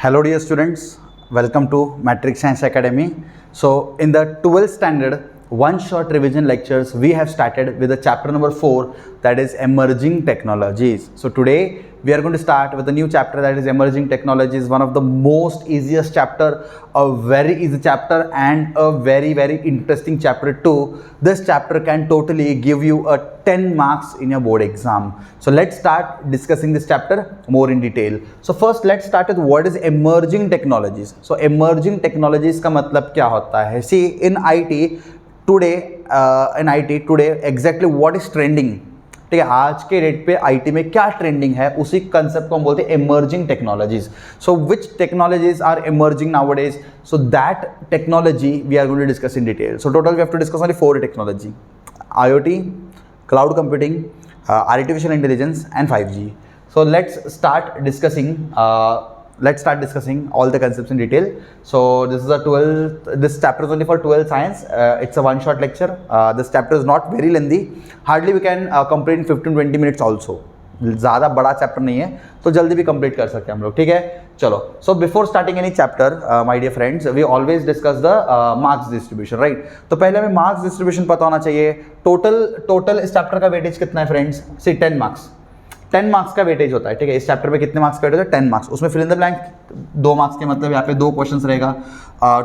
Hello dear students, welcome to Matrix Science Academy. So in the 12th standard one shot revision lectures we have started with the chapter number 4, that is emerging technologies. So today we are going to start with a new chapter, that is emerging technologies, one of the most easiest chapter, a very easy chapter and a very interesting chapter too. This chapter can totally give you a 10 marks in your board exam. So let's start discussing this chapter more in detail. So first let's start with what is emerging technologies. So emerging technologies का मतलब क्या होता है? See in IT today exactly what is trending, ठीक है, आज के date पे आईटी में क्या ट्रेंडिंग है उसी कंसेप्ट को हम बोलते हैं emerging technologies. So which technologies are emerging nowadays? So that technology we are going to discuss in detail. So total we have to discuss only 4 technology: IoT, cloud computing, artificial intelligence and 5G. So let's start discussing all the concepts in detail. So this chapter is only for 12th science. It's a one shot lecture. This chapter is not very lengthy, hardly we can complete in 15-20 minutes also. ज़्यादा बड़ा chapter नहीं है तो जल्दी भी complete कर सकते हैं हम लोग, ठीक है. चलो, so before starting any chapter my dear friends, we always discuss the marks distribution, right. तो पहले हमें मार्क्स डिस्ट्रीब्यूशन पता होना चाहिए. टोटल इस चैप्टर का वेटेज कितना है फ्रेंड्स? सी 10 मार्क्स. 10 मार्क्स का वेटेज होता है, ठीक है. इस चैप्टर में कितने मार्क्स का वेटेज है? 10 मार्क्स. उसमें fill in the blank 2 marks के मतलब यहाँ पे 2 क्वेश्चंस रहेगा.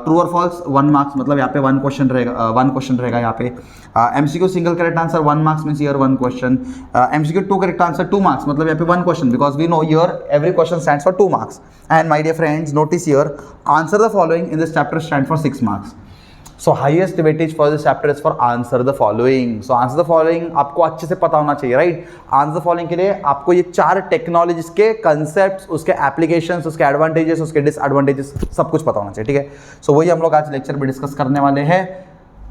ट्रू और फॉल्स 1 मार्क्स मतलब यहाँ पे 1 क्वेश्चन रहेगा यहाँ पे. MCQ single correct answer 1 marks means here 1 question. MCQ 2 correct answer 2 marks मतलब यहाँ पे 1 question, because we know here every question stands for 2 marks. And my dear friends, notice here answer the following in this chapter stand for 6 marks. So highest weightage for this chapter is for answer the following. So answer the following आपको अच्छे से पता होना चाहिए, right. Answer the following के लिए आपको ये 4 टेक्नोलॉजीज के कंसेप्ट, उसके एप्लीकेशंस, उसके एडवांटेजेस, उसके डिसएडवांटेजेस सब कुछ पता होना चाहिए, ठीक है. सो वही हम लोग आज लेक्चर में डिस्कस करने वाले हैं.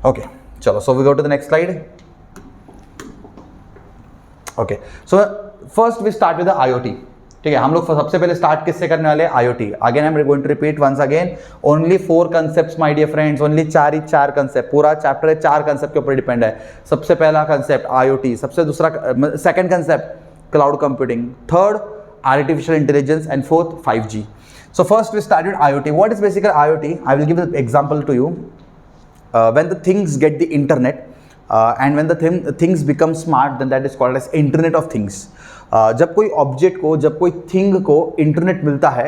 ओके, चलो, so we go to the next slide. Okay, so first we start with the IoT, ठीक है. हम लोग सबसे पहले स्टार्ट किससे करने वाले हैं? IoT. Again I am going to repeat once again, only 4 concepts my dear friends, only 4 concept. पूरा चैप्टर है 4 कंसेप्ट के ऊपर डिपेंड है. सबसे पहला concept IoT, second concept cloud computing, third artificial intelligence and fourth 5G. So first we start with IoT. What is basically IoT? I will give an example to you. When the things get the internet and when the things become smart, then that is called as internet of things. जब कोई object को, जब कोई thing को internet मिलता है,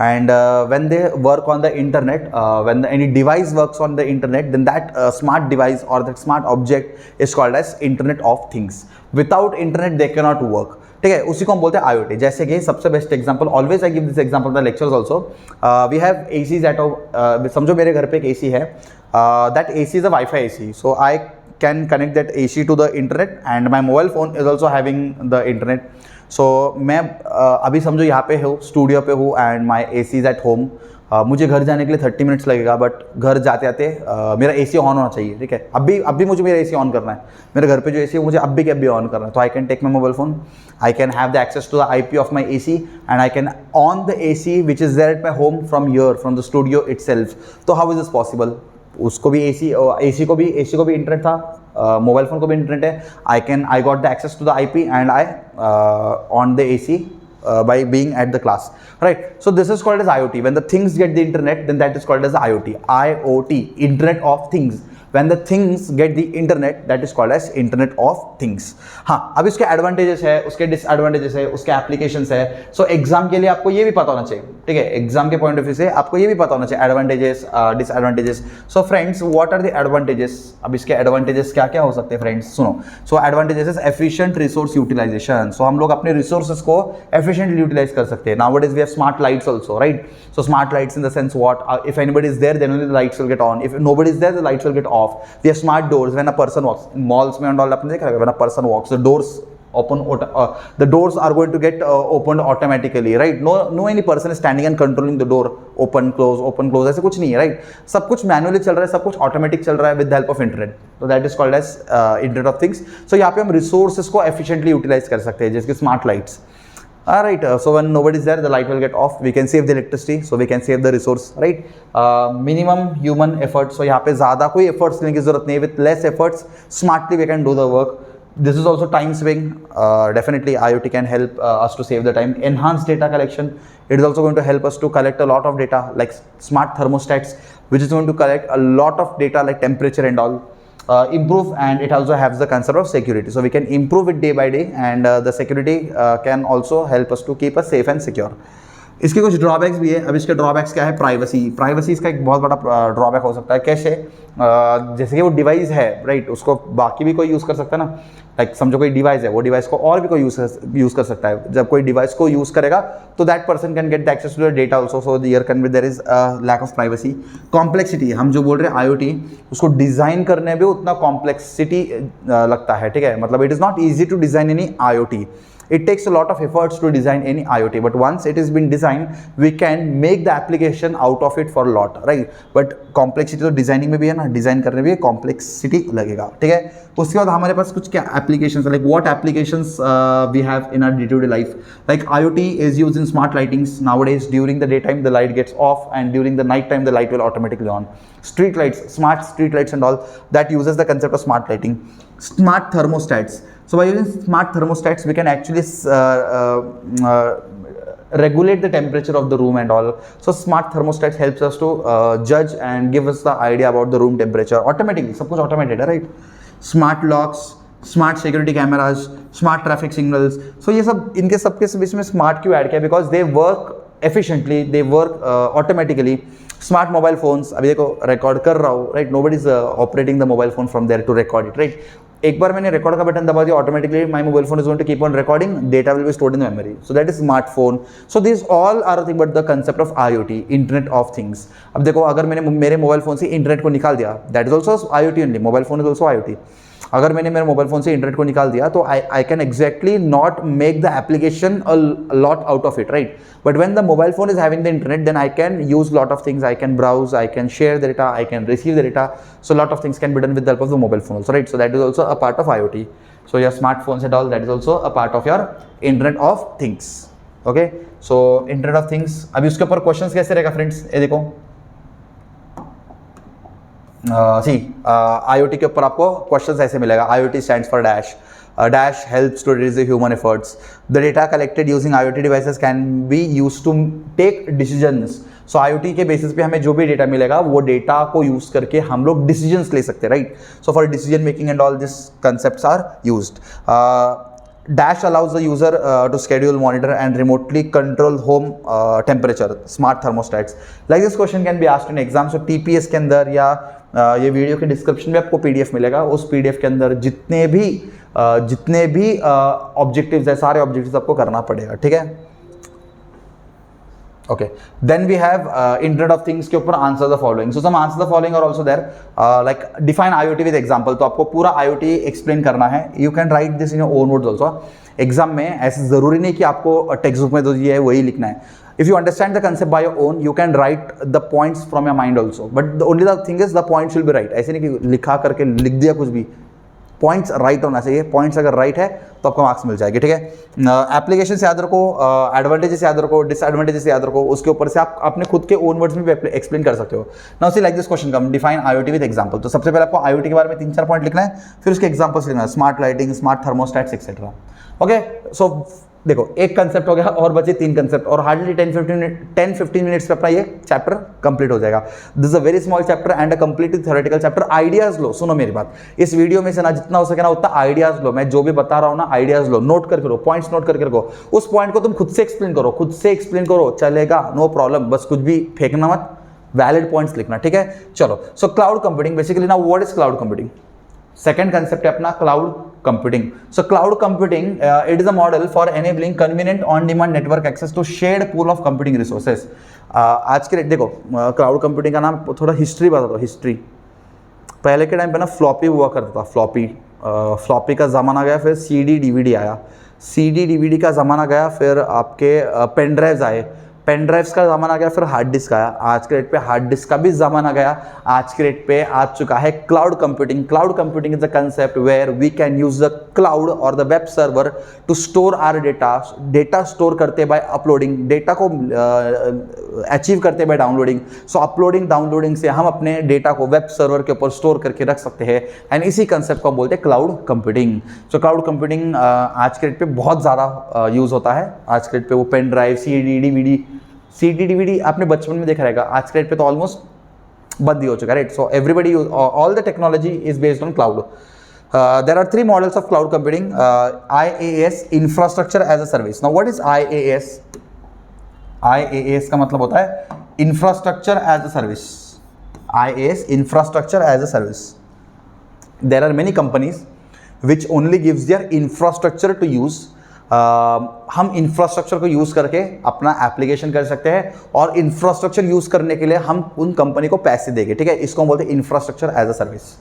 and when they work on the internet, when any device works on the internet, then that smart device or that smart object is called as internet of things. Without internet they cannot work, ठीक है. उसी को हम बोलते हैं IoT. जैसे कि सबसे best example, always I give this example the lectures also. We have ACs at home. समझो मेरे घर पे एक AC है, that AC is a wifi AC. So I can connect that AC to the internet and my mobile phone is also having the internet. So मैं अभी समझो यहाँ पे हूँ, स्टूडियो पे हूँ and my AC is at home. मुझे घर जाने के लिए 30 मिनट्स लगेगा, बट घर जाते आते मेरा AC ऑन होना चाहिए, ठीक है. अभी मुझे मेरा AC ऑन करना है. मेरे घर पे जो AC है मुझे अभी के अभी ऑन करना है. तो I can take my mobile phone, I can have the access to the IP of my AC and I can on the AC which is there at my home from the studio itself. तो how is this possible? उसको भी AC को भी internet था, mobile phone को भी internet है. I got the access to the IP and I on the AC by being at the class, right. So this is called as IoT. When the things get the internet, then that is called as IoT, internet of things. When the things get the internet, that is called as internet of things. हाँ, अब इसके advantages है, उसके disadvantages है, उसके applications है. So exam के लिए आपको ये भी पता होना चाहिए, ठीक है. एग्जाम के पॉइंट ऑफ व्यू से आपको ये भी पता होना चाहिए advantages, disadvantages. So friends, what are the advantages? अब इसके एडवांटेजेस क्या क्या हो सकते हैं फ्रेंड्स, सुनो. So advantages is efficient resource utilisation. So हम लोग अपने रिसोर्सेज को एफिशिएंटली यूटिलाइज कर सकते हैं. Nowadays we have smart lights also, right. So smart lights in the sense what, if anybody is there then only the lights will get on, if nobody is there the lights will get off. We have smart doors when a person walks. In malls में and all आपने देखा है, when a person walks, the doors the doors are going to get opened automatically, right. No any person is standing and controlling the door, open close ऐसे कुछ नहीं है, right. सब कुछ मैनुअली चल रहा है, सब कुछ ऑटोमेटिक चल रहा है with the help of internet. So that is called as internet of things. So यहाँ पे हम रिसोर्सेज को एफिशिएंटली यूटिलाइज कर सकते हैं, जैसे कि smart lights. Alright, so when nobody is there, the light will get off. We can save the electricity, so we can save the resource, right? Minimum human effort. So यहाँ पे ज़्यादा कोई efforts लेने की जरूरत नहीं है. With less efforts, smartly we can do the work. This is also time swing. Definitely IoT can help us to save the time. Enhanced data collection, it is also going to help us to collect a lot of data, like smart thermostats, which is going to collect a lot of data like temperature and all. Improve, and it also has the concept of security, so we can improve it day by day, and the security can also help us to keep us safe and secure. इसके कुछ drawbacks भी है. अब इसके drawbacks क्या है? Privacy इसका एक बहुत बड़ा ड्रॉबैक हो सकता है. कैसे? जैसे कि वो डिवाइस है, राइट, उसको बाकी भी कोई यूज़ कर सकता है ना. लाइक समझो कोई डिवाइस है, वो डिवाइस को और भी कोई यूज़ कर सकता है. जब कोई डिवाइस को यूज़ करेगा तो that person can get the access to the data also, so there is lack of privacy. Complexity, हम जो बोल रहे हैं IoT, उसको डिज़ाइन करने में उतना कॉम्प्लेक्सिटी लगता है. ठीक है, मतलब it is not easy to design any IoT. It takes a lot of efforts to design any IoT, but once it has been designed, we can make the application out of it for a lot, right? But complexity तो designing में भी है ना, design करने में भी complexity लगेगा. ठीक है, उसके बाद हमारे पास कुछ क्या applications, like what applications we have in our day to day life. Like IoT is used in smart lightings nowadays. During the daytime the light gets off, and during the night time the light will automatically on. Street lights, smart street lights and all, that uses the concept of smart lighting. Smart thermostats. So by using smart thermostats, we can actually regulate the temperature of the room and all. So smart thermostats helps us to judge and give us the idea about the room temperature automatically. सब कुछ automated है, right? Smart locks, smart security cameras, smart traffic signals. So ये सब, इनके सबके बीच में smart क्यों add किया? Because they work efficiently, they work automatically. Smart mobile phones, अभी देखो रिकॉर्ड कर रहा हूँ, right, nobody is operating the mobile phone from there to record it, right. एक बार मैंने रिकॉर्ड का बटन दबा दिया, automatically my mobile phone is going to keep on recording, data will be stored in the memory. So that is smartphone. So this all are nothing but the concept of IoT, internet of things. अब देखो, अगर मैंने मेरे mobile phone से internet को निकाल दिया, that is also IoT only. Mobile phone is also IoT. अगर मैंने मेरे मोबाइल फोन से इंटरनेट को निकाल दिया तो I can exactly not make the application a lot out of it, right. But when the mobile phone is having the internet, then I can use lot of things. I can browse, I can share the data, I can receive the data. So lot of things can be done with the help of the mobile phone also, right. So that is also a part of IoT. So your smartphones and all, that is also a part of your internet of things. Okay, so internet of things. अभी उसके ऊपर question कैसे रहेगा friends, ये देखो. IoT के ऊपर आपको क्वेश्चंस ऐसे मिलेगा. IoT stands for dash. Dash helps to reduce the human efforts. The data collected using IoT devices can be used to take decisions. So IoT के बेसिस पे हमें जो भी डेटा मिलेगा, वो डेटा को यूज करके हम लोग डिसीजंस ले सकते हैं, right. So for decision making and all this concepts are used. Dash allows the user to schedule, monitor and remotely control home temperature, smart thermostats. Like this question can be asked in exam. So TPS के अंदर या ये video के description में आपको PDF मिलेगा. उस PDF के अंदर जितने भी ऑब्जेक्टिव्स है, सारे ऑब्जेक्टिव्स आपको करना पड़ेगा, ठीक है. Okay, then we have Internet of Things के ऊपर answer the following. So some answer the following are also there. Like define IoT with example. तो आपको पूरा IoT explain करना है. You can write this in your own words also. Exam में ऐसे ज़रूरी नहीं कि आपको टेक्स्ट बुक में जो ये है वही लिखना है. If you understand the concept by your own, you can write the points from your mind also. But the only the thing is the points will be right. ऐसे नहीं कि लिखा करके लिख दिया कुछ भी. पॉइंट्स राइट होना चाहिए. पॉइंट्स अगर राइट है तो आपको मार्क्स मिल जाएगी, ठीक है. एप्लीकेशन से याद रखो, एडवांटेजेस याद रखो, डिसएडवांटेजेस याद रखो. उसके ऊपर से आप अपने खुद के ओन वर्ड्स में भी एक्सप्लेन कर सकते हो. Now see like this question come, define IoT with example. तो सबसे पहले आपको IoT के बारे में 3-4 पॉइंट लिखना है, फिर उसके एग्जांपल्स लिखना है. Smart lighting, smart thermostats etcetera. Okay, so देखो एक कंसेप्ट हो गया और बचे 3 कंसेप्ट, और हार्डली 10-15 मिनट्स पे अपना ये चैप्टर कंप्लीट हो जाएगा. This is a very small chapter and a completely theoretical chapter. Ideas लो, सुनो मेरी बात, इस वीडियो में से ना जितना हो सके ना उतना आइडियाज लो. मैं जो भी बता रहा हूँ ना, आइडियाज लो, नोट करके लो, पॉइंट्स नोट करके रखो. उस पॉइंट को तुम खुद से एक्सप्लेन करो, चलेगा, नो प्रॉब्लम. बस कुछ भी फेंकना मत, वैलिड पॉइंट्स लिखना, ठीक है. चलो, सो क्लाउड कंप्यूटिंग, बेसिकली ना what is cloud computing. Second concept है अपना cloud computing. So cloud computing, it is a model for enabling convenient on demand network access to shared pool of computing resources. आज के देखो cloud computing का नाम, थोड़ा history बता दो. हिस्ट्री पहले के टाइम पे ना फ्लॉपी हुआ करता था. फ्लॉपी का ज़माना गया, फिर CD DVD आया. CD DVD का ज़माना गया, फिर आपके पेन ड्राइव्स आए. पेन ड्राइव्स का ज़माना आ गया, फिर हार्ड डिस्क आया, आज के डेट पे हार्ड डिस्क का भी ज़माना गया, आज के डेट पे आ चुका है cloud computing. Cloud computing is the concept where we can use the cloud और the web server to store our data store करते बाय अपलोडिंग, डेटा को अचीव करते by downloading. So uploading downloading से हम अपने डेटा को web server के ऊपर स्टोर करके रख सकते हैं, एंड इसी कंसेप्ट को हम बोलते हैं cloud computing. So cloud computing आज के डेट पे बहुत ज़्यादा यूज़ होता है. आज के डेट पे वो पेन ड्राइव, CD DVD आपने बचपन में देखा रहेगा, आज के डेट पे तो ऑलमोस्ट बंद ही हो चुका है, right. So everybody all the technology is based on cloud. There are 3 models of cloud computing. IaaS, infrastructure as a service. Now what is IaaS? IaaS का मतलब होता है infrastructure as a service. IaaS, infrastructure as a service. There are many companies which only gives their infrastructure to use. हम infrastructure को use करके अपना application कर सकते हैं, और इंफ्रास्ट्रक्चर यूज़ करने के लिए हम उन कंपनी को पैसे देंगे, ठीक है. इसको हम बोलते हैं इंफ्रास्ट्रक्चर एज अ सर्विस.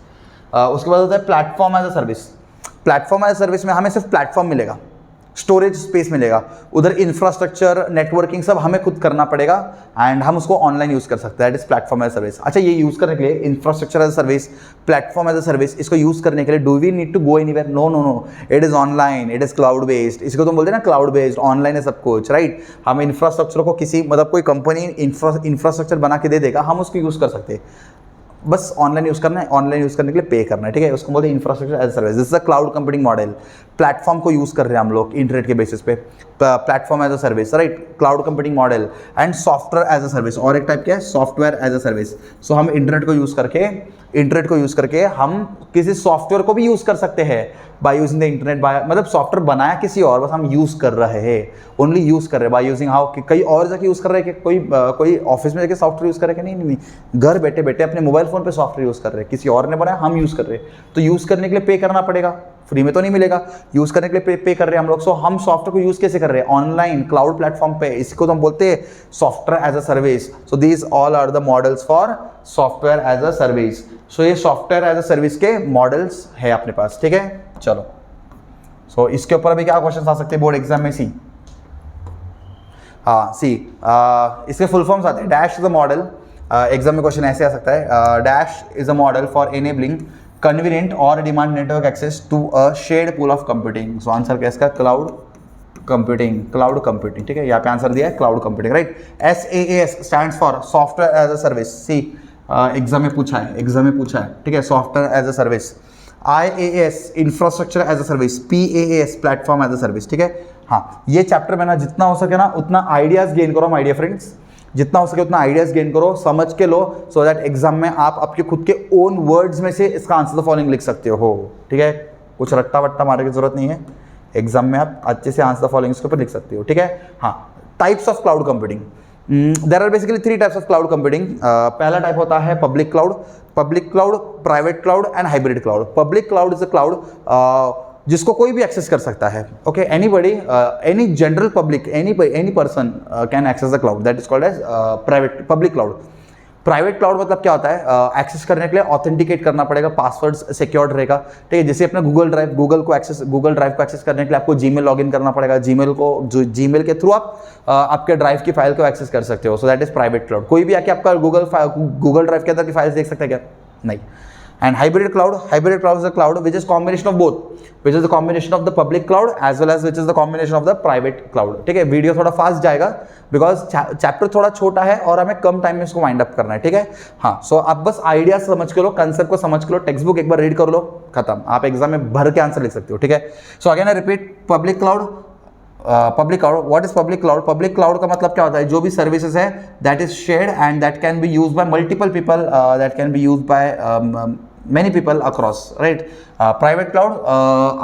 उसके बाद होता है platform as a service. Platform as a service में हमें सिर्फ प्लेटफॉर्म मिलेगा, स्टोरेज स्पेस मिलेगा, उधर इंफ्रास्ट्रक्चर, नेटवर्किंग सब हमें खुद करना पड़ेगा, एंड हम उसको ऑनलाइन यूज़ कर सकते हैं. That is platform as a service. अच्छा, ये यूज़ करने के लिए infrastructure as a service, platform as a service, इसको यूज़ करने के लिए do we need to go anywhere? No no no, it is online, it is cloud based. इसको तुम बोलते हैं ना क्लाउड बेस्ड, ऑनलाइन है सब कुछ, राइट. हम इंफ्रास्ट्रक्चर को किसी मतलब कोई कंपनी इंफ्रास्ट्रक्चर बना के दे देगा, हम उसको यूज़ कर सकते हैं, बस ऑनलाइन यूज़ करना है, ऑनलाइन यूज़ करने के लिए पे करना है, ठीक है. उसको बोलते हैं infrastructure as service. This is a cloud computing model. Platform को यूज़ कर रहे हैं हम लोग इंटरनेट के बेसिस पे, platform as a service, right. Cloud computing model and software as a service. और एक टाइप क्या है, software as a service. So हम इंटरनेट को यूज़ करके हम किसी सॉफ्टवेयर को भी यूज़ कर सकते हैं by using the internet. By मतलब सॉफ्टवेयर बनाया किसी और, बस हम यूज़ कर रहे हैं, ओनली यूज़ कर रहे हैं बाय यूजिंग हाउ. कि कहीं और जाके यूज़ कर रहे हैं कि कोई ऑफिस में जाके सॉफ्टवेयर यूज़ कर रहे हैं? नहीं, घर बैठे बैठे अपने मोबाइल फ़ोन पे सॉफ्टवेयर यूज़ कर रहे हैं, किसी और ने बनाया, हम यूज़ कर रहे हैं. तो यूज़ करने के लिए पे करना पड़ेगा, फ्री में तो नहीं मिलेगा. यूज़ करने के लिए पे कर रहे हैं हम लोग. सो हम सॉफ्टवेयर को यूज़ कैसे कर रहे हैं? ऑनलाइन क्लाउड प्लेटफॉर्म पे. इसको तो हम बोलते हैं software as a service. So these all are the models for software as a service. So ये सॉफ्टवेयर एज अ सर्विस के मॉडल्स है अपने पास, ठीक है. चलो, सो इसके ऊपर अभी क्या क्वेश्चन आ सकते हैं बोर्ड एग्जाम में? सी, हाँ सी, इसके फुल फॉर्म्स आते हैं. Dash is a model. Exam में क्वेश्चन ऐसे आ सकता है, dash is a model for enabling convenient on demand network access to a shared pool of computing. So answer क्या इसका? क्लाउड कंप्यूटिंग, ठीक है. यहाँ पे आंसर दिया है cloud computing, right. SaaS stands for software as a service. See, exam में पूछा है, ठीक है. Software as a service. IaaS infrastructure as a service. PaaS platform as a service, ठीक है. हाँ, ये चैप्टर में ना जितना हो सके ना उतना आइडियाज गेन करो माय डियर फ्रेंड्स, जितना हो सके उतना आइडियाज गेन करो, समझ के लो, सो दैट एग्जाम में आप आपके खुद के ओन वर्ड्स में से इसका आंसर द फॉलोइंग लिख सकते हो, ठीक है. कुछ रट्टा वट्टा मारने की जरूरत नहीं है, एग्जाम में आप अच्छे से आंसर द फॉलोइंग के ऊपर लिख सकते हो, ठीक है. हाँ, types of cloud computing. There are basically 3 types of cloud computing. पहला टाइप होता है public cloud, private cloud and hybrid cloud. Public cloud is a cloud जिसको कोई भी एक्सेस कर सकता है, okay. Anybody, any general public, any person can access the cloud. That is called as public cloud. Private cloud मतलब क्या होता है? एक्सेस करने के लिए ऑथेंटिकेट करना पड़ेगा, पासवर्ड सिक्योर्ड रहेगा, ठीक है. जैसे अपना गूगल ड्राइव को एक्सेस करने के लिए आपको जीमेल लॉगिन करना पड़ेगा. जीमेल के थ्रू आप आपके ड्राइव की फाइल को एक्सेस कर सकते हो. सो दैट इज प्राइवेट क्लाउड. कोई भी आके आपका गूगल ड्राइव के अंदर की फाइल्स देख सकता है क्या? नहीं. And hybrid cloud is a cloud which is combination of both, which is the combination of the public cloud as well as which is the combination of the private cloud, ठीक है. Video थोड़ा fast जाएगा because chapter थोड़ा छोटा है और हमें कम time में इसको वाइंड अप करना है, ठीक है. हाँ, सो आप बस आइडिया समझ के लो, कंसेप्ट को समझ के लो, टेक्स्ट बुक एक बार रीड कर लो, खत्म. आप एग्जाम में भर के आंसर लिख सकते हो, ठीक है. So again I repeat, public cloud. What is public cloud? Public cloud का मतलब क्या होता है? जो भी सर्विसेज है that is shared and that can be used by multiple people, that can be used by many people across, right. Private cloud,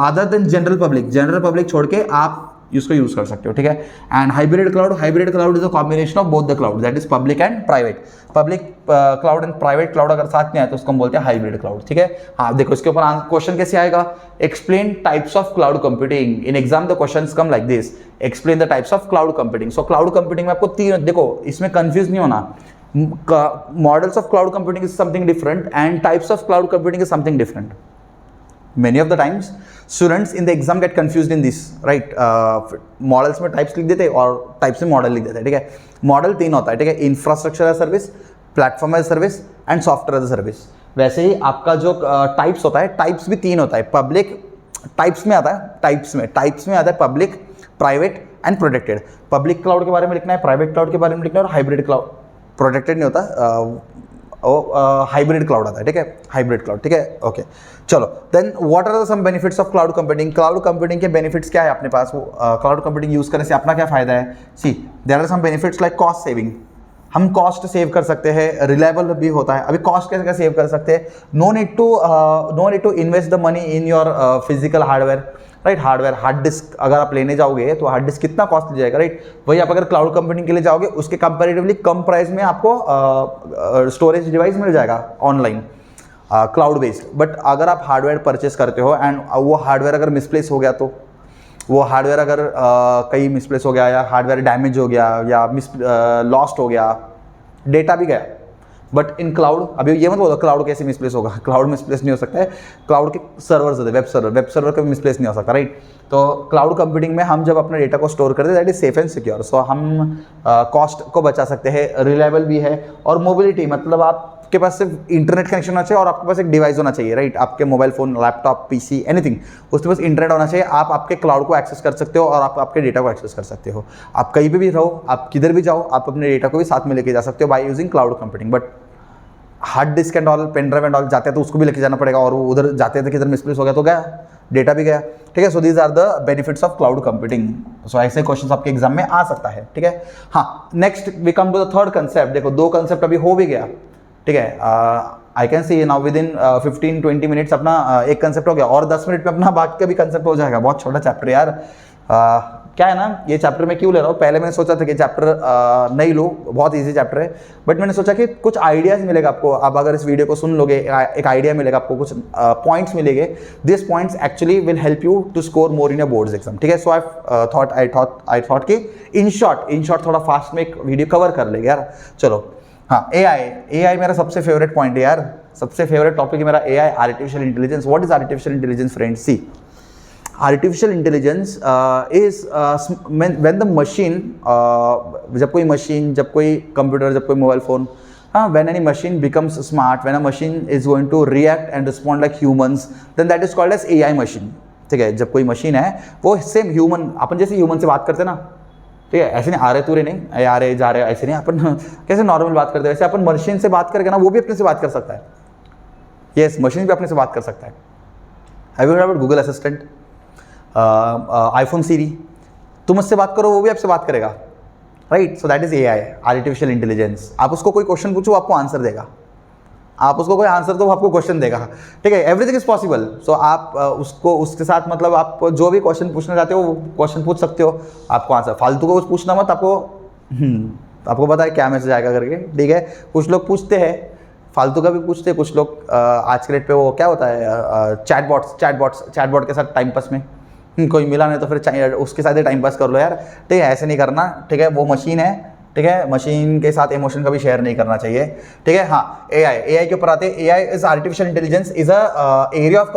other than general public छोड़ के आप इसको यूज कर सकते हो, ठीक है. And hybrid cloud is a combination of both the cloud, that is public and private. Public cloud and private cloud अगर साथ में आए तो उसको हम बोलते हैं हाइब्रिड क्लाउड, ठीक है. हाँ, देखो इसके ऊपर क्वेश्चन कैसे आएगा? Explain types of cloud computing. In exam the questions come like this, explain the types of cloud computing. So cloud computing में आपको 3, देखो इसमें कंफ्यूज नहीं होना. Models of cloud computing is something different and types of cloud computing is something different. Many of the times students in the exam get confused in this, right? Models में types लिख देते हैं और types में model लिख देते हैं, ठीक है. मॉडल 3 होता है, ठीक है. Infrastructure as service, platform as service and software as service. वैसे ही आपका जो टाइप्स होता है, टाइप्स भी 3 होता है. पब्लिक टाइप्स में आता है, टाइप्स में आता है public, private and protected. Public cloud के बारे में लिखना है, प्राइवेट क्लाउड के बारे में लिखना है और हाइब्रिड क्लाउड. प्रोटेक्टेड नहीं होता, हाइब्रिड क्लाउड आता है, ठीक है. हाइब्रिड क्लाउड, ठीक है. ओके, चलो. Then what are the some benefits of cloud computing. Cloud computing के बेनिफिट्स क्या है अपने पास? वो क्लाउड कंप्यूटिंग यूज करने से अपना क्या फायदा है? See, there are some benefits like cost saving. हम कॉस्ट सेव कर सकते हैं, रिलायबल भी होता है. अभी कॉस्ट कैसे सेव कर सकते हैं? No need to invest the money in your physical hardware, right. Hardware, hard disk अगर आप लेने जाओगे तो हार्ड डिस्क कितना कॉस्ट जाएगा, राइट. वही आप अगर क्लाउड कंप्यूटिंग के लिए जाओगे उसके कंपैरेटिवली कम प्राइस में आपको स्टोरेज डिवाइस मिल जाएगा ऑनलाइन, क्लाउड बेस्ड. बट अगर आप हार्डवेयर परचेस करते हो एंड वो हार्डवेयर अगर मिसप्लेस हो गया, तो वो हार्डवेयर अगर कहीं मिसप्लेस हो गया या हार्डवेयर डैमेज हो गया या लॉस्ट हो गया, डेटा भी गया. बट इन क्लाउड, अभी ये मत बोलो क्लाउड कैसे मिसप्लेस होगा. क्लाउड मिसप्लेस नहीं हो सकता है. क्लाउड के सर्वर्स होते हैं, वेब सर्वर का भी मिसप्लेस नहीं हो सकता, राइट. तो क्लाउड कंप्यूटिंग में हम जब अपने डेटा को स्टोर करते हैं that is safe and secure. So हम कॉस्ट को बचा सकते हैं, रिलायबल भी है. और मोबिलिटी, मतलब आपके पास सिर्फ इंटरनेट कनेक्शन होना चाहिए और आपके पास एक डिवाइस होना चाहिए, राइट. आपके mobile phone, laptop, PC, anything, उसके पास इंटरनेट होना चाहिए. आप आपके क्लाउड को एक्सेस कर सकते हो और आप आपके डेटा को एक्सेस कर सकते हो. आप कहीं पे भी रहो, आप किधर भी जाओ, आप अपने डेटा को भी साथ में लेके जा सकते हो by using cloud computing. But hard disk and all, pen drive and all जाते हैं तो उसको भी लेके जाना पड़ेगा और वो उधर जाते थे किधर मिसप्लेस हो गया तो गया, डेटा भी गया, ठीक है. So these are the benefits of cloud computing. So ऐसे क्वेश्चंस आपके एग्जाम में आ सकता है, ठीक है. हाँ, next we come to the third concept. देखो 2 कंसेप्ट अभी हो भी गया, ठीक है. I can see now within 15-20 minutes अपना एक कंसेप्ट हो गया और 10 मिनट में अपना बाकी का भी कंसेप्ट हो जाएगा. बहुत छोटा चैप्टर यार. क्या है ना, ये चैप्टर मैं क्यों ले रहा हूँ? पहले मैंने सोचा था कि चैप्टर नहीं लूँ, बहुत इजी चैप्टर है. बट मैंने सोचा कि कुछ आइडियाज़ मिलेगा आपको. आप अगर इस वीडियो को सुन लोगे, एक आइडिया मिलेगा आपको, कुछ पॉइंट्स मिलेंगे. This points actually will help you to score more in your boards exam, ठीक है. सो आई थॉट कि इन शॉर्ट थोड़ा फास्ट में एक वीडियो कवर कर लेंगे यार. चलो. हाँ, AI मेरा सबसे फेवरेट पॉइंट है यार. सबसे फेवरेट टॉपिक है मेरा AI, artificial intelligence. What is artificial intelligence friends? See, artificial intelligence is when the machine, जब कोई मशीन, जब कोई कंप्यूटर, जब कोई mobile phone, when any machine becomes smart, when a machine is going to react and respond like humans, then that is called as AI machine, ठीक है. जब कोई मशीन है वो सेम ह्यूमन, अपन जैसे ह्यूमन से बात करते ना, ठीक है. ऐसे नहीं आ रहे तूरे नहीं, आ रहे जा रहे, ऐसे नहीं. अपन कैसे नॉर्मल बात करते हैं वैसे अपन मशीन से बात करके ना वो भी अपने से बात कर सकता है. यस, मशीन भी अपने से बात कर सकता है. Have you heard about Google Assistant, iPhone Siri? तुम उससे बात करो वो भी आपसे बात करेगा, right. So that is AI, artificial intelligence. आप उसको कोई क्वेश्चन पूछो आपको आंसर देगा, आप उसको कोई आंसर दो वो आपको क्वेश्चन देगा, ठीक है. Everything is possible. सो आप उसको, उसके साथ मतलब आप जो भी क्वेश्चन पूछना चाहते हो वो क्वेश्चन पूछ सकते हो, आपको आंसर. फालतू को कुछ पूछना मत, आपको पता है क्या मैसेज आएगा करके, ठीक है. कुछ लोग पूछते हैं, फालतू का भी पूछते हैं कुछ लोग. आज के डेट पे वो क्या होता है, चैटबॉट के साथ टाइम पास में कोई मिला नहीं तो फिर उसके साथ ही टाइम पास कर लो यार, ठीक है. ऐसे नहीं करना, ठीक है. वो मशीन है, ठीक है. मशीन के साथ इमोशन का भी शेयर नहीं करना चाहिए, ठीक है. हाँ, AI के ऊपर आते हैं. AI is artificial intelligence, is a area of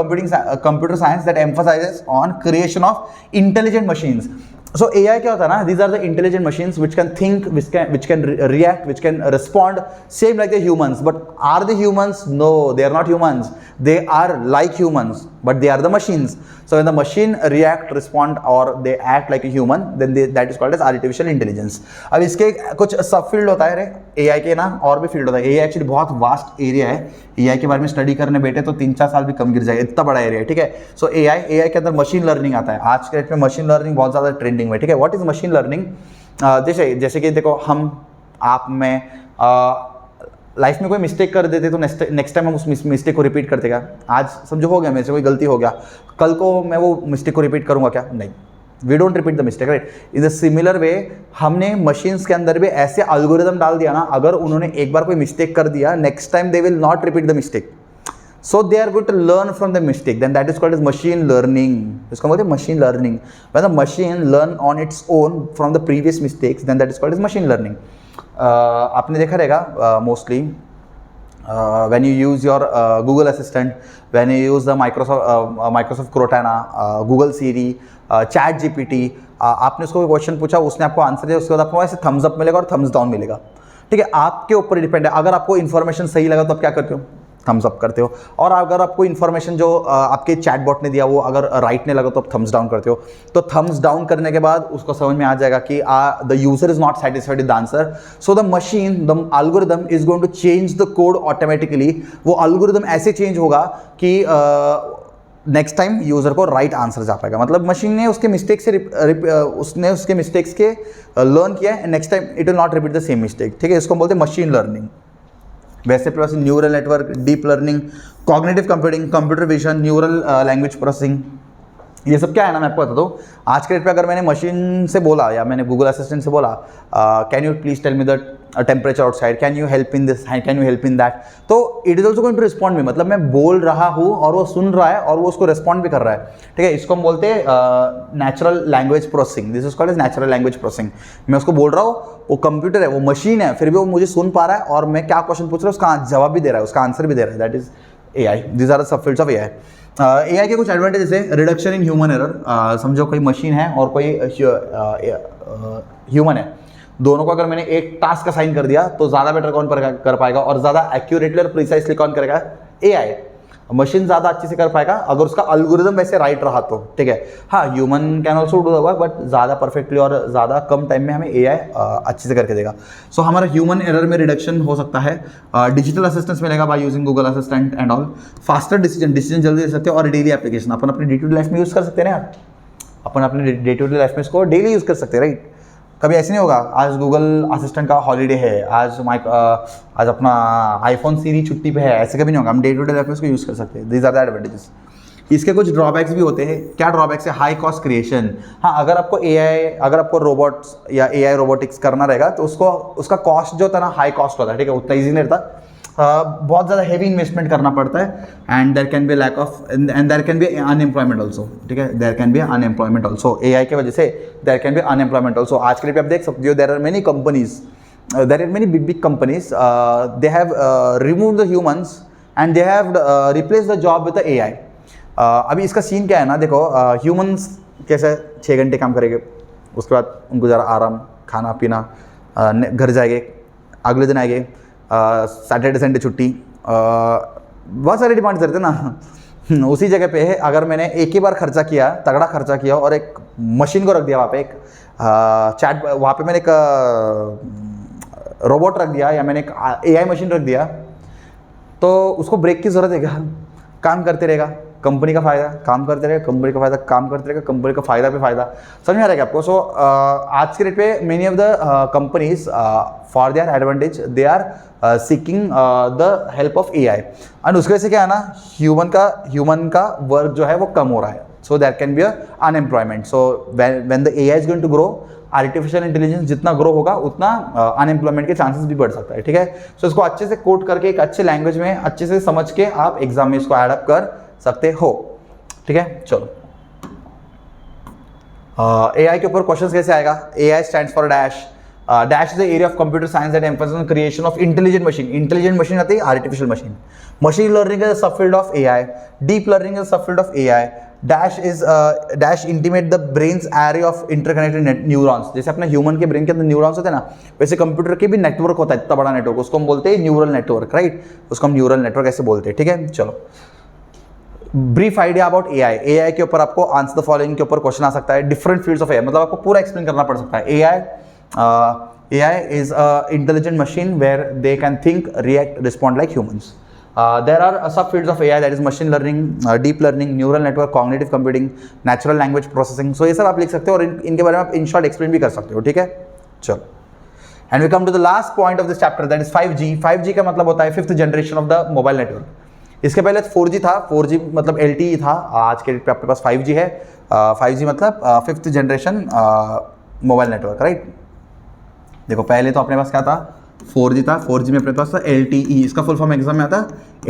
computer science that emphasises on creation of intelligent machines. So AI क्या होता है ना, these are the intelligent machines which can think, which can react, which can respond same like the humans. But are they humans? No, they are not humans. They are like humans, but they are the machines. So when the machine react, respond or they act like a human, then that is called as artificial intelligence. अब इसके कुछ सब field होता है रे AI के ना, और भी फील्ड होता है. AI एक्चुअली बहुत वास्ट एरिया है. AI के बारे में स्टडी करने बैठे तो 3-4 साल भी कम गिर जाएगा, इतना बड़ा एरिया है, ठीक है. सो AI के अंदर मशीन लर्निंग आता है. आज के डेट में मशीन लर्निंग बहुत ज़्यादा ट्रेंडिंग में, ठीक है. What is machine learning? जैसे कि देखो, हम आप में लाइफ में कोई मिस्टेक कर देते तो नेक्स्ट टाइम हम उस मिस्टेक को रिपीट करते क्या? आज समझो हो गया मेरे से कोई गलती हो गया, कल को मैं वो मिस्टेक को रिपीट करूँगा क्या? नहीं. We don't repeat the mistake, right. In the similar way हमने मशीन्स के अंदर भी ऐसे एल्गोरिदम डाल दिया ना, अगर उन्होंने एक बार कोई मिस्टेक कर दिया, next time they will not repeat the mistake. So they are going to learn from the mistake. Then that is called as machine learning. इसका मतलब machine learning. When the machine learn on its own from the previous mistakes, then that is called as machine learning. आपने देखा रहेगा mostly when you use your Google Assistant, when you use the Microsoft Cortana, Google Siri, Chat GPT, आपने उसको question पूछा, उसने आपको answer दिया, उसके बाद आपको ऐसे थम्स अप मिलेगा और थम्स डाउन मिलेगा, ठीक है। आपके ऊपर डिपेंड है। अगर आपको इन्फॉर्मेशन सही लगा तो आप क्या करते हो, थम्स अप करते हो, और अगर आपको इन्फॉर्मेशन जो आपके चैटबॉट ने दिया वो अगर राइट नहीं लगा तो आप थम्स डाउन करते हो। तो थम्स डाउन करने के बाद उसको समझ में आ जाएगा कि the user is not satisfied with the answer, so the machine, the algorithm is going to change the code automatically. वो एल्गोरिदम ऐसे चेंज होगा कि नेक्स्ट टाइम यूजर को राइट आंसर जा पाएगा। मतलब मशीन ने उसके मिस्टेक से उसने उसके मिस्टेक्स के लर्न किया है, next time it will not repeat the same mistake, ठीक है। इसको बोलते हैं मशीन लर्निंग। वैसे processing, neural network, deep learning, cognitive computing, computer vision, neural language processing, ये सब क्या है ना, मैं आपको बता दूँ। आज के डेट पे अगर मैंने मशीन से बोला या मैंने गूगल असिस्टेंट से बोला can you please tell me the temperature outside, can you help in this, can you help in that, तो it is also going to respond me. मतलब मैं बोल रहा हूँ और वो सुन रहा है और वो उसको रिस्पॉन्ड भी कर रहा है, ठीक है। इसको हम बोलते हैं natural language processing. This is called as natural language processing. मैं उसको बोल रहा हूँ, वो कंप्यूटर है, वो मशीन है, फिर भी वो मुझे सुन पा रहा है और मैं क्या क्वेश्चन पूछ रहा हूँ उसका जवाब भी दे रहा है, उसका आंसर भी दे रहा है। That is AI। These are the sub fields of AI। AI के कुछ एडवांटेजेस है, रिडक्शन इन ह्यूमन एरर। समझो कोई मशीन है और कोई ह्यूमन है, दोनों को अगर मैंने एक टास्क असाइन कर दिया तो ज़्यादा बेटर कौन कर पाएगा और ज़्यादा एक्यूरेटली और प्रिसाइसली कौन करेगा, AI। मशीन ज़्यादा अच्छे से कर पाएगा अगर उसका एल्गोरिदम वैसे राइट रहा तो, ठीक है। हाँ, human can also do the work, but ज़्यादा परफेक्टली और ज़्यादा कम टाइम में हमें AI अच्छे से करके देगा। सो हमारा ह्यूमन एरर में रिडक्शन हो सकता है। डिजिटल असिस्टेंस मिलेगा by using Google assistant and all. Faster decision जल्दी ले सकते हो, और डेली एप्लीकेशन अपन अपनी डे टू डे लाइफ में यूज़ कर सकते हैं ना यार। अपन अपने डे टू डे लाइफ में इसको डेली यूज़ कर सकते हैं, राइट। कभी ऐसे नहीं होगा आज गूगल असिस्टेंट का हॉलीडे है, आज अपना आईफोन सीरी छुट्टी पे है, ऐसे कभी नहीं होगा। हम डे टू डे लाइफ में इसको यूज़ कर सकते हैं। These are the advantages. इसके कुछ ड्रॉबैक्स भी होते हैं। क्या ड्रॉबैक्स है? High cost creation. हाँ, अगर आपको रोबोट्स या AI रोबोटिक्स करना रहेगा तो उसका कॉस्ट जो होता है ना, हाई कॉस्ट होता है, ठीक है, उतना ईजी नहीं रहता। बहुत ज़्यादा हेवी इन्वेस्टमेंट करना पड़ता है, and there can be lack of and there can be unemployment also, ठीक है। There can be unemployment also, AI की वजह से there can be unemployment also. आज के लिए आप देख सकते हो, there are many companies, there are many big companies, they have remove the humans and they have replace the job with the AI। अभी इसका सीन क्या है ना, देखो, ह्यूमंस कैसे 6 घंटे काम करेंगे, उसके बाद उनको ज़रा आराम, खाना पीना, घर जाएंगे, अगले दिन आएंगे, सैटरडे संडे छुट्टी, बहुत सारे डिमांड्स रहते हैं ना। उसी जगह पे है, अगर मैंने एक ही बार खर्चा किया, तगड़ा खर्चा किया और एक मशीन को रख दिया वहाँ पे, एक चैट, वहाँ पे मैंने एक रोबोट रख दिया या मैंने एक AI मशीन रख दिया, तो उसको ब्रेक की ज़रूरत है क्या? काम करते रहेगा, कंपनी का फ़ायदा, काम करते रहेगा, कंपनी का फ़ायदा, काम करते रहेगा, कंपनी का फ़ायदा पे फ़ायदा। समझ में आ रहा है क्या आपको? सो आज के डेट पे many of the companies for their advantage they are seeking the help of AI, and उसकी वजह से क्या है ना, ह्यूमन का वर्क जो है वो कम हो रहा है। So there can be unemployment. So when the AI is going to grow, artificial intelligence जितना ग्रो होगा उतना अनएम्प्लॉयमेंट के चांसेस भी बढ़ सकता है, ठीक है। सो इसको अच्छे से कोड करके एक अच्छे लैंग्वेज में अच्छे से समझ के आप एग्जाम में इसको एडअप कर सकते हो, ठीक है। चलो, AI के ऊपर क्वेश्चंस कैसे आएगा? AI stands for dash. Dash is the area of computer science that emphasises on creation of intelligent machine. Intelligent machine आती है artificial machine. Machine learning is a subfield of AI। Deep learning is a subfield of AI। Dash intimate the brain's array of interconnected neurons. जैसे अपने human के brain के अंदर neurons होते हैं ना, वैसे कंप्यूटर के भी नेटवर्क होता है, इतना बड़ा नेटवर्क, उसको हम बोलते हैं न्यूरल नेटवर्क, राइट। उसको हम न्यूरल नेटवर्क ऐसे बोलते हैं, ठीक है। चलो, ब्रीफ आइडिया अबाउट AI के ऊपर आपको आंसर द फॉलोइंग के ऊपर क्वेश्चन आ सकता है। डिफरेंट फील्ड्स ऑफ AI, मतलब आपको पूरा एक्सप्लेन करना पड़ सकता है। AI is a intelligent machine where they can think, react, respond like humans. There are subfields of AI, that is machine learning, deep learning, neural network, cognitive computing, natural language processing. So ये सब आप लिख सकते हो और इनके बारे में आप in short explain भी कर सकते हो, ठीक है। चलो, and we come to the last point of this chapter, that is 5G. 5G का मतलब होता है 5th generation of the mobile network। इसके पहले 4G था, 4G मतलब LTE था। आज के डेट पे आपके पास 5G है। 5G मतलब 5th generation mobile network, right. देखो, पहले तो अपने पास क्या था, 4G था। 4G में अपने पास था LTE। इसका फुल फॉर्म एग्जाम में आता है।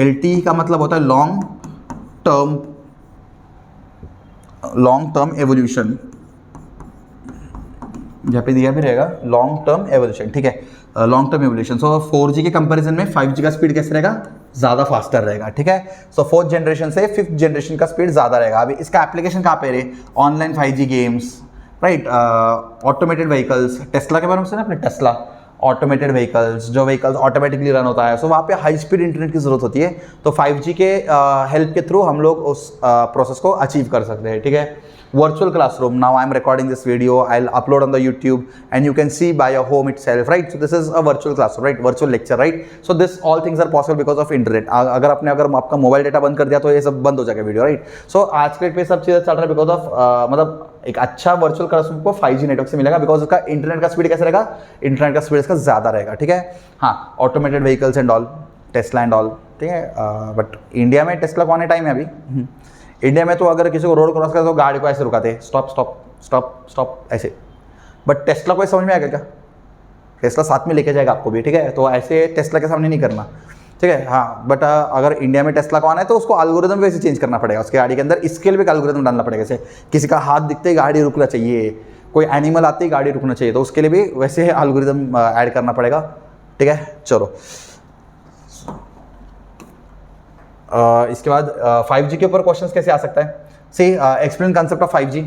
LTE का मतलब होता है लॉन्ग टर्म एवोल्यूशन। यहाँ पे दिया भी रहेगा लॉन्ग टर्म एवोल्यूशन, ठीक है, लॉन्ग टर्म एवोल्यूशन। सो 4G के कंपैरिजन में 5G का स्पीड कैसे रहेगा, ज़्यादा फास्टर रहेगा, ठीक है। सो 4th जनरेशन से 5th जनरेशन का स्पीड ज़्यादा रहेगा। अभी इसका एप्लीकेशन कहाँ पे रहे, online 5G games, right, automated vehicles, Tesla के बारे में सुना आपने, टेस्ला ऑटोमेटेड व्हीकल्स, जो व्हीकल्स ऑटोमेटिकली रन होता है, सो वहाँ पे हाई स्पीड इंटरनेट की ज़रूरत होती है। तो 5G के हेल्प के थ्रू हम लोग उस प्रोसेस को अचीव कर सकते हैं, ठीक है। Virtual classroom, now I am recording this video, I'll upload on the YouTube and you can see by your home itself, right? So this is a virtual classroom, right? Virtual lecture, right? So this all things are possible because of internet. अगर आपका mobile data बंद कर दिया तो ये सब बंद हो जाएगा वीडियो, राइट? सो आज के डेट पे सब चीज़ें चल रहा है बिकॉज ऑफ मतलब एक अच्छा वर्चुअल क्लासरूम को 5G नेटवर्क से मिलेगा बिकॉज उसका इंटरनेट का स्पीड कैसे रहेगा, इंटरनेट का स्पीड इसका ज़्यादा रहेगा, ठीक है। हाँ, automated vehicles and all, Tesla and all, ठीक है। बट इंडिया में टेस्ला को आने टाइम है अभी। इंडिया में तो अगर किसी को रोड क्रॉस करे तो गाड़ी को ऐसे रुकाते हैं, स्टॉप स्टॉप स्टॉप स्टॉप ऐसे। बट टेस्ला को समझ में आएगा क्या, टेस्ला साथ में लेके जाएगा आपको भी, ठीक है। तो ऐसे टेस्ला के सामने नहीं करना, ठीक है। हाँ, बट अगर इंडिया में टेस्ला को आना है तो उसको एल्गोरिथम वैसे चेंज करना पड़ेगा, उसके गाड़ी के अंदर स्केल पे एल्गोरिथम डालना पड़ेगा। जैसे किसी का हाथ दिखते ही गाड़ी रुकना चाहिए, कोई एनिमल आते ही गाड़ी रुकना चाहिए, तो उसके लिए भी वैसे एल्गोरिथम ऐड करना पड़ेगा, ठीक है। चलो इसके बाद 5G के ऊपर क्वेश्चंस कैसे आ सकता है, सी एक्सप्लेन कंसेप्ट ऑफ 5G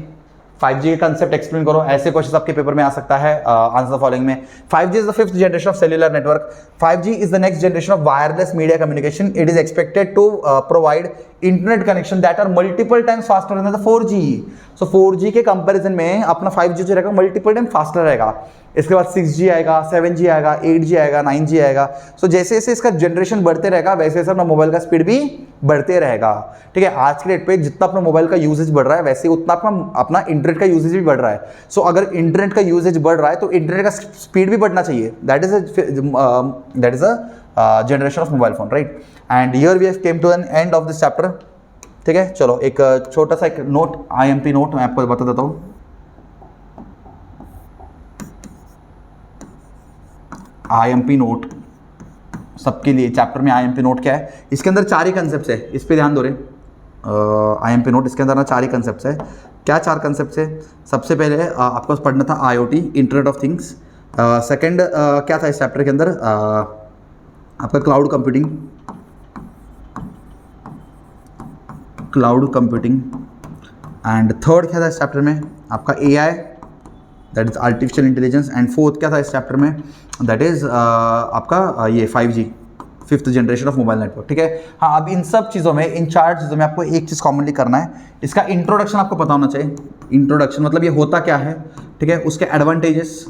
के कंसेप्ट एक्सप्लेन करो, ऐसे क्वेश्चंस आपके पेपर में आ सकता है। आंसर द फॉलोइंग में 5G is the 5th generation of cellular network, 5G is the next generation of wireless media communication, it is expected to provide internet connection that are multiple times faster than the 4G। सो 4G के comparison में अपना 5G जो रहेगा multiple time faster रहेगा। इसके बाद 6G आएगा, 7G आएगा, 8G आएगा, 9G आएगा। सो जैसे जैसे इसका जनरेशन बढ़ते रहेगा वैसे वैसे अपना मोबाइल का स्पीड भी बढ़ते रहेगा, ठीक है। आज के डेट पे जितना अपना मोबाइल का यूजेज बढ़ रहा है वैसे उतना अपना इंटरनेट का यूजेज भी बढ़ रहा है। सो अगर इंटरनेट का यूजेज बढ़ रहा है तो इंटरनेट का स्पीड भी बढ़ना चाहिए, that is a generation of mobile phone, right. And here we have came to an end of this chapter, ठीक है। चलो एक छोटा सा एक नोट, IMP नोट मैं आपको बता देता हूँ। IMP नोट सबके लिए, चैप्टर में IMP नोट क्या है, इसके अंदर 4 ही कंसेप्ट है, इस पे ध्यान दो रे। IMP नोट इसके अंदर ना 4 ही कंसेप्ट है। क्या 4 कंसेप्ट है, सबसे पहले आपको पढ़ना था IoT, internet of things. Second क्या था इस चैप्टर के अंदर, आपका क्लाउड कंप्यूटिंग। एंड थर्ड क्या था इस चैप्टर में, आपका AI, that is artificial intelligence. And fourth क्या था इस चैप्टर में, दैट इज आपका ये 5G, 5th generation of mobile network, ठीक है। हाँ, अब इन सब चीज़ों में, इन 4 चीज़ों में आपको एक चीज़ कॉमनली करना है, इसका इंट्रोडक्शन आपको पता होना चाहिए। इंट्रोडक्शन मतलब ये होता क्या है, ठीक है, उसके एडवांटेजेस,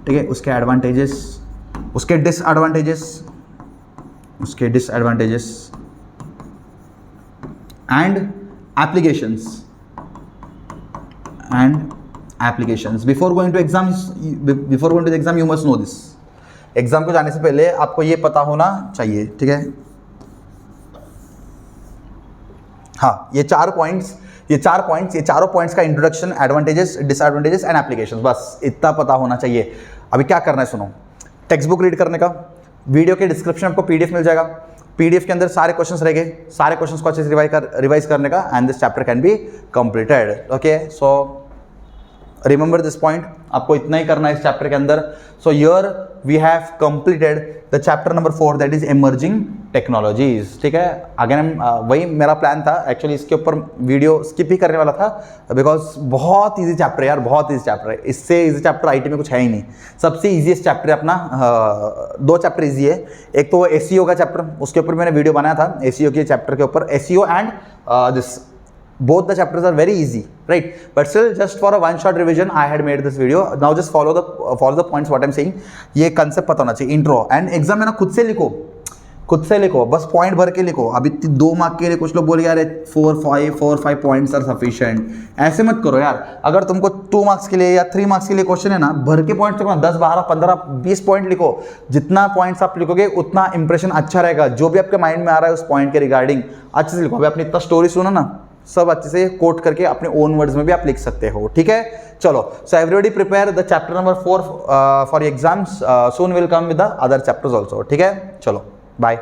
ठीक है, उसके एडवांटेजेस, उसके disadvantages and applications before going to the exam you must know this। Exam को जाने से पहले आपको ये पता होना चाहिए, ठीक है। हाँ, ये चारों पॉइंट्स का introduction, advantages, disadvantages and applications, बस इतना पता होना चाहिए। अभी क्या करना है सुनो, टेक्स्ट बुक रीड करने का, वीडियो के डिस्क्रिप्शन आपको PDF मिल जाएगा, PDF के अंदर सारे क्वेश्चंस रहेंगे, सारे क्वेश्चंस को अच्छे से रिवाइज करने का, and this chapter can be completed, okay. So remember this point, आपको इतना ही करना है इस चैप्टर के अंदर। So here we have completed the chapter number 4 that is emerging technologies, ठीक है। अगेन वही मेरा प्लान था एक्चुअली, इसके ऊपर वीडियो स्किप ही करने वाला था बिकॉज बहुत ईजी चैप्टर है यार, बहुत ईजी चैप्टर है। इससे ईजी चैप्टर IT में कुछ है ही नहीं। सबसे ईजीएस्ट चैप्टर है अपना, 2 चैप्टर ईजी है। एक तो SEO का चैप्टर, उसके ऊपर मैंने वीडियो बनाया था, SEO के चैप्टर के ऊपर, SEO and this both the chapters are very easy, right? But still, just for a one shot revision I had made this video. Now just follow the points what I'm saying। ये concept पता होना चाहिए, intro and exam में ना खुद से लिखो, बस पॉइंट भर के लिखो। अभी 2 मार्क के लिए कुछ लोग बोले यार 4-5 पॉइंट्स आर सफिशिएंट, ऐसे मत करो यार। अगर तुमको 2 मार्क्स के लिए या 3 मार्क्स के लिए क्वेश्चन है ना, भर के पॉइंट्स लिखो, 10, 12, 15, 20 पॉइंट लिखो। जितना पॉइंट्स आप लिखोगे उतना इंप्रेशन अच्छा रहेगा, जो भी आपके माइंड में आ रहा है उस पॉइंट के रिगार्डिंग अच्छे से लिखो। अभी अपनी इतना स्टोरी सुनो ना, सब अच्छे से कोट करके अपने ओन वर्ड्स में भी आप लिख सकते हो, ठीक है। चलो, so everybody prepare the chapter number 4 for exams, soon will come with the other chapters also, ठीक है। चलो, बाय।